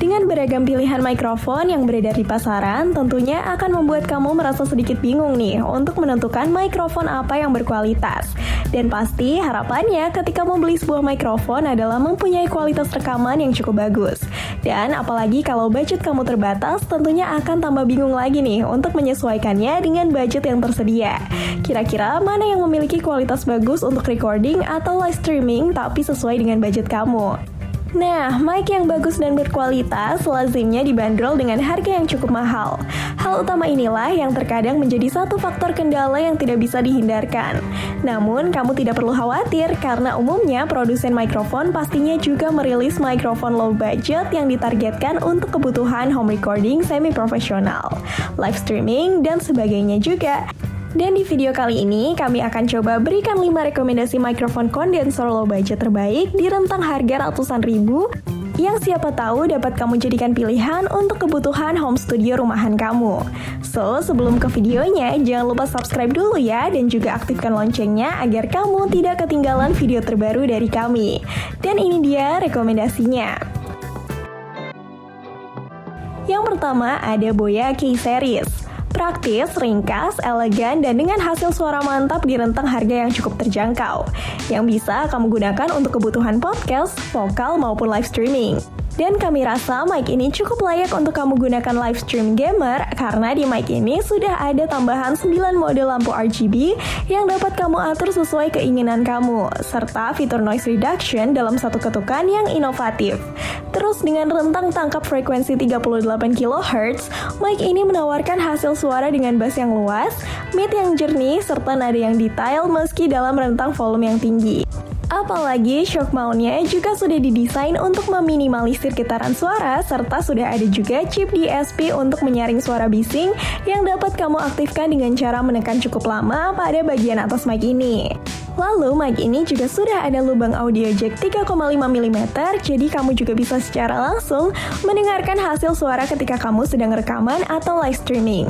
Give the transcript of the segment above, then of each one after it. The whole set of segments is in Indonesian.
Dengan beragam pilihan mikrofon yang beredar di pasaran, tentunya akan membuat kamu merasa sedikit bingung nih untuk menentukan mikrofon apa yang berkualitas. Dan pasti harapannya ketika membeli sebuah mikrofon adalah mempunyai kualitas rekaman yang cukup bagus. Dan apalagi kalau budget kamu terbatas, tentunya akan tambah bingung lagi nih untuk menyesuaikannya dengan budget yang tersedia. Kira-kira mana yang memiliki kualitas bagus untuk recording atau live streaming tapi sesuai dengan budget kamu? Nah, mic yang bagus dan berkualitas lazimnya dibanderol dengan harga yang cukup mahal. Hal utama inilah yang terkadang menjadi satu faktor kendala yang tidak bisa dihindarkan. Namun, kamu tidak perlu khawatir karena umumnya produsen mikrofon pastinya juga merilis mikrofon low budget yang ditargetkan untuk kebutuhan home recording semi-profesional, live streaming, dan sebagainya juga. Dan di video kali ini, kami akan coba berikan 5 rekomendasi mikrofon kondensor low budget terbaik di rentang harga ratusan ribu yang siapa tahu dapat kamu jadikan pilihan untuk kebutuhan home studio rumahan kamu. So, sebelum ke videonya, jangan lupa subscribe dulu ya dan juga aktifkan loncengnya agar kamu tidak ketinggalan video terbaru dari kami. Dan ini dia rekomendasinya. Yang pertama ada Boya K-Series. Praktis, ringkas, elegan, dan dengan hasil suara mantap di rentang harga yang cukup terjangkau, yang bisa kamu gunakan untuk kebutuhan podcast, vokal, maupun live streaming. Dan kami rasa mic ini cukup layak untuk kamu gunakan live stream gamer karena di mic ini sudah ada tambahan 9 mode lampu RGB yang dapat kamu atur sesuai keinginan kamu, serta fitur noise reduction dalam satu ketukan yang inovatif. Terus dengan rentang tangkap frekuensi 38 kHz, mic ini menawarkan hasil suara dengan bass yang luas, mid yang jernih, serta nada yang detail meski dalam rentang volume yang tinggi. Apalagi shock mount-nya juga sudah didesain untuk meminimalisir getaran suara, serta sudah ada juga chip DSP untuk menyaring suara bising yang dapat kamu aktifkan dengan cara menekan cukup lama pada bagian atas mic ini. Lalu mic ini juga sudah ada lubang audio jack 3,5 mm, jadi kamu juga bisa secara langsung mendengarkan hasil suara ketika kamu sedang rekaman atau live streaming.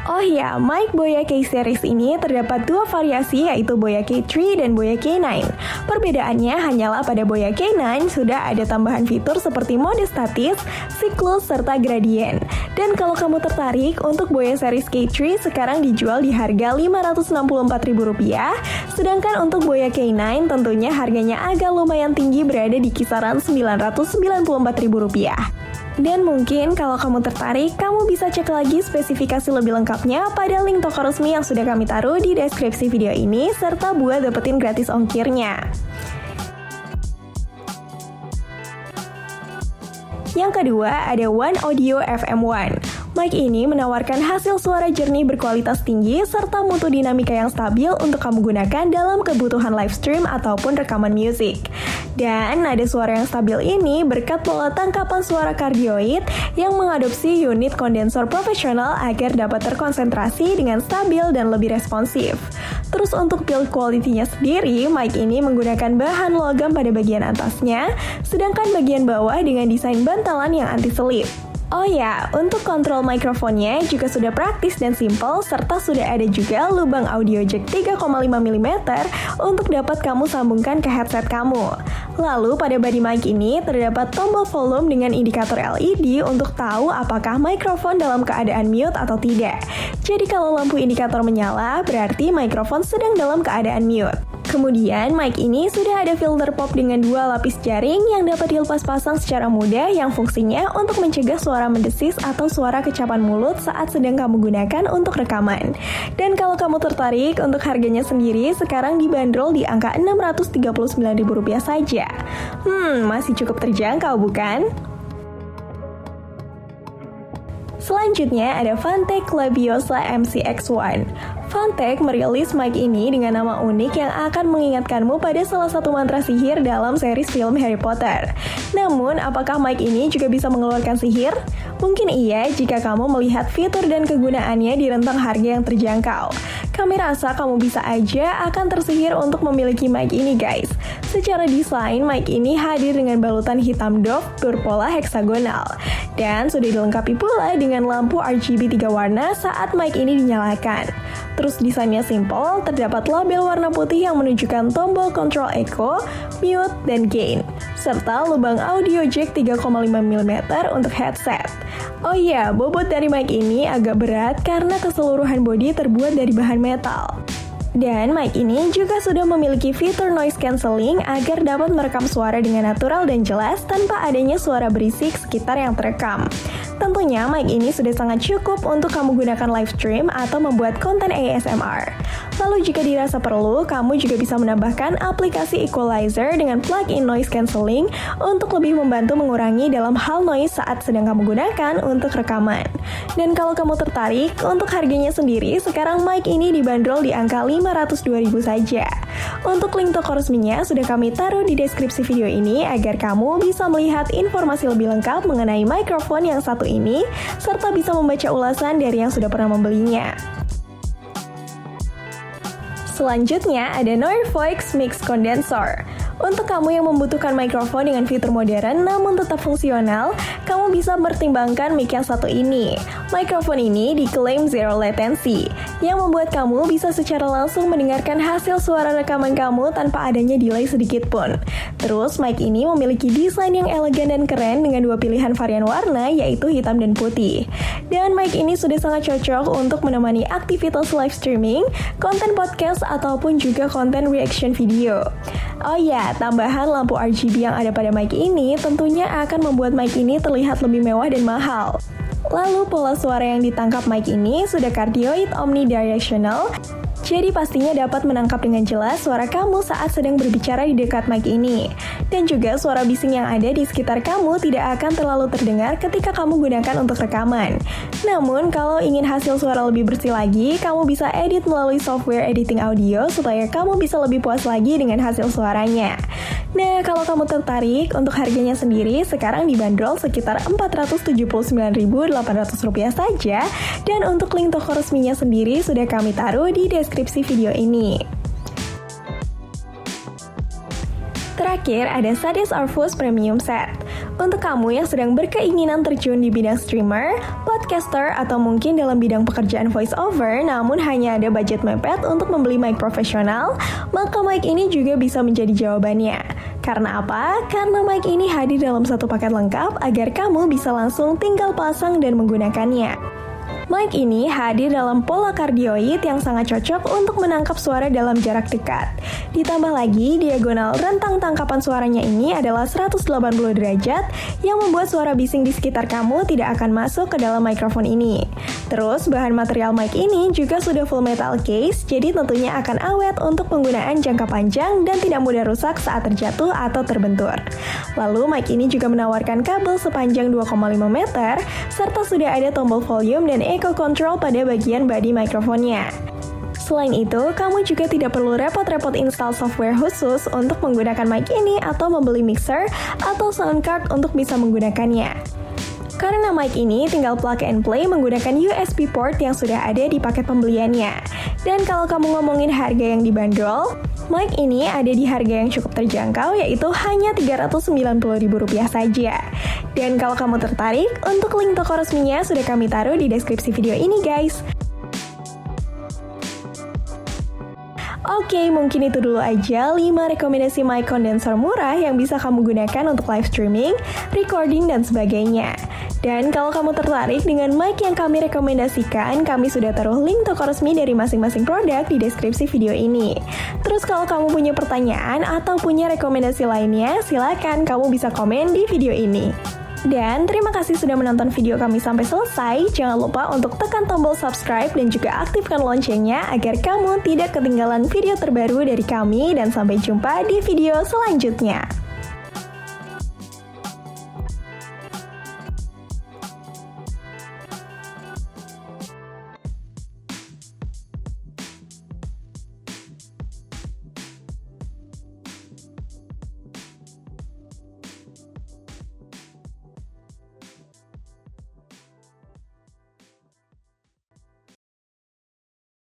Oh ya, mic Boya K-Series ini terdapat dua variasi yaitu Boya K3 dan Boya K9. Perbedaannya hanyalah pada Boya K9 sudah ada tambahan fitur seperti mode statis, siklus, serta gradien. Dan kalau kamu tertarik, untuk Boya series K3 sekarang dijual di harga Rp564.000, sedangkan untuk Boya K9 tentunya harganya agak lumayan tinggi berada di kisaran Rp994.000. Dan mungkin kalau kamu tertarik, kamu bisa cek lagi spesifikasi lebih lengkapnya pada link toko resmi yang sudah kami taruh di deskripsi video ini, serta buat dapetin gratis ongkirnya. Yang kedua ada One Audio FM1. Mic ini menawarkan hasil suara jernih berkualitas tinggi serta mutu dinamika yang stabil untuk kamu gunakan dalam kebutuhan live stream ataupun rekaman musik. Dan nada suara yang stabil ini berkat pola tangkapan suara kardioid yang mengadopsi unit kondensor profesional agar dapat terkonsentrasi dengan stabil dan lebih responsif. Terus untuk build quality-nya sendiri, mic ini menggunakan bahan logam pada bagian atasnya, sedangkan bagian bawah dengan desain bantalan yang anti-selip. Oh ya, untuk kontrol mikrofonnya juga sudah praktis dan simpel, serta sudah ada juga lubang audio jack 3,5 mm untuk dapat kamu sambungkan ke headset kamu. Lalu pada body mic ini terdapat tombol volume dengan indikator LED untuk tahu apakah mikrofon dalam keadaan mute atau tidak. Jadi kalau lampu indikator menyala, berarti mikrofon sedang dalam keadaan mute. Kemudian mic ini sudah ada filter pop dengan 2 lapis jaring yang dapat dilepas pasang secara mudah yang fungsinya untuk mencegah suara mendesis atau suara kecapan mulut saat sedang kamu gunakan untuk rekaman. Dan kalau kamu tertarik, untuk harganya sendiri sekarang dibanderol di angka Rp639.000 saja. Masih cukup terjangkau bukan? Selanjutnya ada Phanteks Labiosa MCX1. Phanteks merilis mic ini dengan nama unik yang akan mengingatkanmu pada salah satu mantra sihir dalam series film Harry Potter. Namun, apakah mic ini juga bisa mengeluarkan sihir? Mungkin iya jika kamu melihat fitur dan kegunaannya di rentang harga yang terjangkau. Kami rasa kamu bisa aja akan tersihir untuk memiliki mic ini guys. Secara desain, mic ini hadir dengan balutan hitam doff berpola heksagonal. Dan sudah dilengkapi pula dengan lampu RGB 3 warna saat mic ini dinyalakan. Terus desainnya simple, terdapat label warna putih yang menunjukkan tombol control echo, mute, dan gain, serta lubang audio jack 3,5 mm untuk headset. Oh iya, bobot dari mic ini agak berat karena keseluruhan bodi terbuat dari bahan metal. Dan mic ini juga sudah memiliki fitur noise cancelling agar dapat merekam suara dengan natural dan jelas tanpa adanya suara berisik sekitar yang terekam. Tentunya mic ini sudah sangat cukup untuk kamu gunakan live stream atau membuat konten ASMR. Lalu jika dirasa perlu, kamu juga bisa menambahkan aplikasi equalizer dengan plug-in noise cancelling untuk lebih membantu mengurangi dalam hal noise saat sedang kamu gunakan untuk rekaman. Dan kalau kamu tertarik, untuk harganya sendiri, sekarang mic ini dibanderol di angka 502.000 saja. Untuk link toko resminya sudah kami taruh di deskripsi video ini agar kamu bisa melihat informasi lebih lengkap mengenai mikrofon yang satu ini, serta bisa membaca ulasan dari yang sudah pernah membelinya. Selanjutnya ada Norvox Mix Condenser. Untuk kamu yang membutuhkan mikrofon dengan fitur modern namun tetap fungsional, kamu bisa mempertimbangkan mic yang satu ini. Mikrofon ini diklaim zero latency, yang membuat kamu bisa secara langsung mendengarkan hasil suara rekaman kamu tanpa adanya delay sedikit pun. Terus mic ini memiliki desain yang elegan dan keren dengan dua pilihan varian warna yaitu hitam dan putih. Dan mic ini sudah sangat cocok untuk menemani aktivitas live streaming, konten podcast, ataupun juga konten reaction video. Oh ya, tambahan lampu RGB yang ada pada mic ini tentunya akan membuat mic ini terlihat lebih mewah dan mahal. Lalu pola suara yang ditangkap mic ini sudah cardioid omnidirectional, jadi pastinya dapat menangkap dengan jelas suara kamu saat sedang berbicara di dekat mic ini. Dan juga suara bising yang ada di sekitar kamu tidak akan terlalu terdengar ketika kamu gunakan untuk rekaman. Namun, kalau ingin hasil suara lebih bersih lagi, kamu bisa edit melalui software editing audio supaya kamu bisa lebih puas lagi dengan hasil suaranya. Nah, kalau kamu tertarik, untuk harganya sendiri sekarang dibanderol sekitar Rp479.800 saja, dan untuk link toko resminya sendiri sudah kami taruh di deskripsi video ini. Terakhir, ada Sadis Arvus Premium Set. Untuk kamu yang sedang berkeinginan terjun di bidang streamer, podcaster, atau mungkin dalam bidang pekerjaan voice over, namun hanya ada budget mepet untuk membeli mic profesional, maka mic ini juga bisa menjadi jawabannya. Karena apa? Karena mic ini hadir dalam satu paket lengkap agar kamu bisa langsung tinggal pasang dan menggunakannya. Mic ini hadir dalam pola cardioid yang sangat cocok untuk menangkap suara dalam jarak dekat. Ditambah lagi, diagonal rentang tangkapan suaranya ini adalah 180 derajat yang membuat suara bising di sekitar kamu tidak akan masuk ke dalam mikrofon ini. Terus, bahan material mic ini juga sudah full metal case, jadi tentunya akan awet untuk penggunaan jangka panjang dan tidak mudah rusak saat terjatuh atau terbentur. Lalu, mic ini juga menawarkan kabel sepanjang 2,5 meter, serta sudah ada tombol volume dan echo control pada bagian bodi mikrofonnya. Selain itu, kamu juga tidak perlu repot-repot install software khusus untuk menggunakan mic ini atau membeli mixer atau sound card untuk bisa menggunakannya. Karena mic ini tinggal plug and play menggunakan USB port yang sudah ada di paket pembeliannya. Dan kalau kamu ngomongin harga yang dibanderol, mic ini ada di harga yang cukup terjangkau yaitu hanya Rp390.000 saja. Dan kalau kamu tertarik, untuk link toko resminya sudah kami taruh di deskripsi video ini guys. Oke, mungkin itu dulu aja 5 rekomendasi mic condenser murah yang bisa kamu gunakan untuk live streaming, recording, dan sebagainya. Dan kalau kamu tertarik dengan mic yang kami rekomendasikan, kami sudah taruh link toko resmi dari masing-masing produk di deskripsi video ini. Terus kalau kamu punya pertanyaan atau punya rekomendasi lainnya, silakan kamu bisa komen di video ini. Dan terima kasih sudah menonton video kami sampai selesai. Jangan lupa untuk tekan tombol subscribe dan juga aktifkan loncengnya agar kamu tidak ketinggalan video terbaru dari kami, dan sampai jumpa di video selanjutnya.